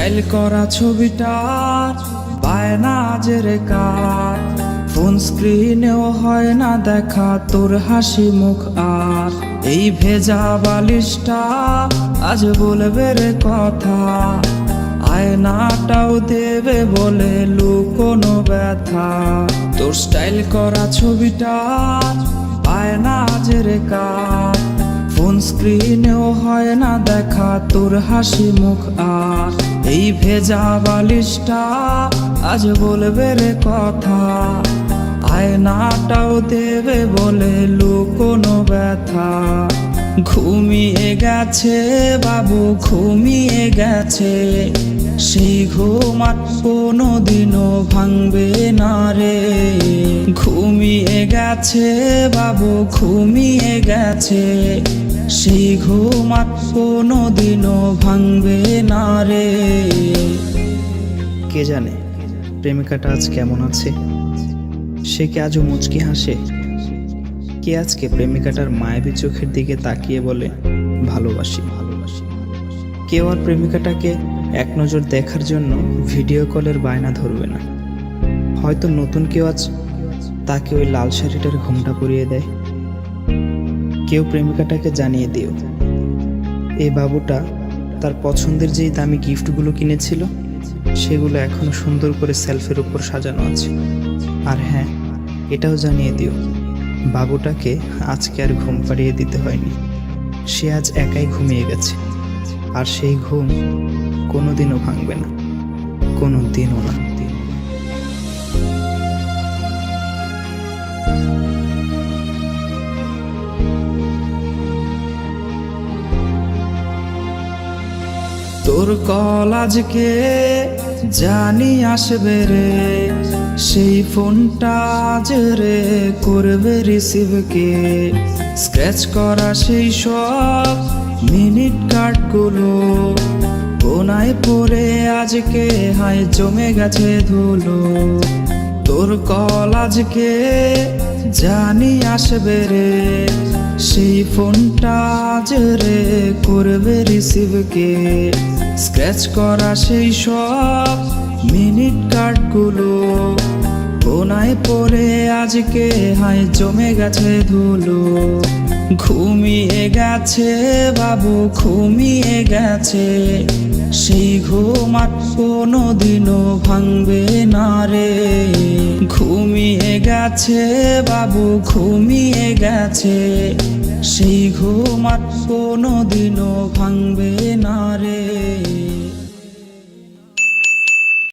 Style করা ছবিটা বায়না আজের কার, ফোন স্ক্রিনেও হয় না দেখা তোর হাসি মুখ। আর এই ভেজা বালিশটা আজ বলবে রে কথা, আয়নাটাও দেবে বলে লুকোনো ব্যথা। তোর স্টাইল করা ছবিটা বায়না আজের কার, ফোন স্ক্রিনেও হয় না দেখা তোর হাসি মুখ। আর এই ভেজা বালিশটা আজ বলবে রে কথা, আয়নাটাও দেবে বলে লুকোনো ব্যথা। ঘুমিয়ে গেছে বাবু ঘুমিয়ে গেছে, সেই ঘুম আর কোনোদিনও ভাঙবে না রে। ঘুমিয়ে গেছে বাবু ঘুমিয়ে গেছে, সেই ঘুম আর কোনোদিনও ভাঙবে না রে। কে জানে প্রেমিকাটা আজ কেমন আছে, সে কি আজও মুচকি হাসে? কে আজকে প্রেমিকাটার মায়াবী চোখের দিকে তাকিয়ে বলে ভালোবাসি ভালোবাসি? কেউ আর প্রেমিকাটাকে এক নজর দেখার জন্য ভিডিও কলের বায়না ধরবে না। হয়তো নতুন কেউ আজ তাকে ওই লাল শাড়িটার ঘোমটা পরিয়ে দেয়। কেউ প্রেমিকাটাকে জানিয়ে দিও এই বাবুটা তার পছন্দের যেই দামি গিফটগুলো কিনেছিল সেগুলো এখনো সুন্দর করে সেলফের উপর সাজানো আছে। আর হ্যাঁ, এটাও জানিয়ে দিও বাবুটাকে আজকে আর ঘুম পাড়িয়ে দিতে হয়নি, সে আজ একাই ঘুমিয়ে গেছে। আর সেই ঘুম কোনোদিনও ভাঙবে না, কোনোদিনও না। তোর কল আজকে জানি আসবে রে, সেই ফোনটা আজ রে করবে রিসিভ কে। স্ক্র্যাচ করা সেই সব মিনিট কার্ডগুলো কোনায় পড়ে আজকে হায় জমে গেছে ধুলো। তোর কল আজকে জানি আসবে রে, সেই ফোনটা আজ রে করবে রিসিভ কে। স্ক্র্যাচ করা সেই সব মিনিট কার্ডগুলো কোনায় পড়ে আজকে হায় জমে গেছে ধুলো। ঘুমিয়ে গেছে বাবু ঘুমিয়ে গেছে, সেই ঘুম আর কোনোদিনও ভাঙবে না রে। ঘুমিয়ে গেছে বাবু ঘুমিয়ে গেছে, সেই ঘুম আর কোনোদিনও ভাঙবে না রে।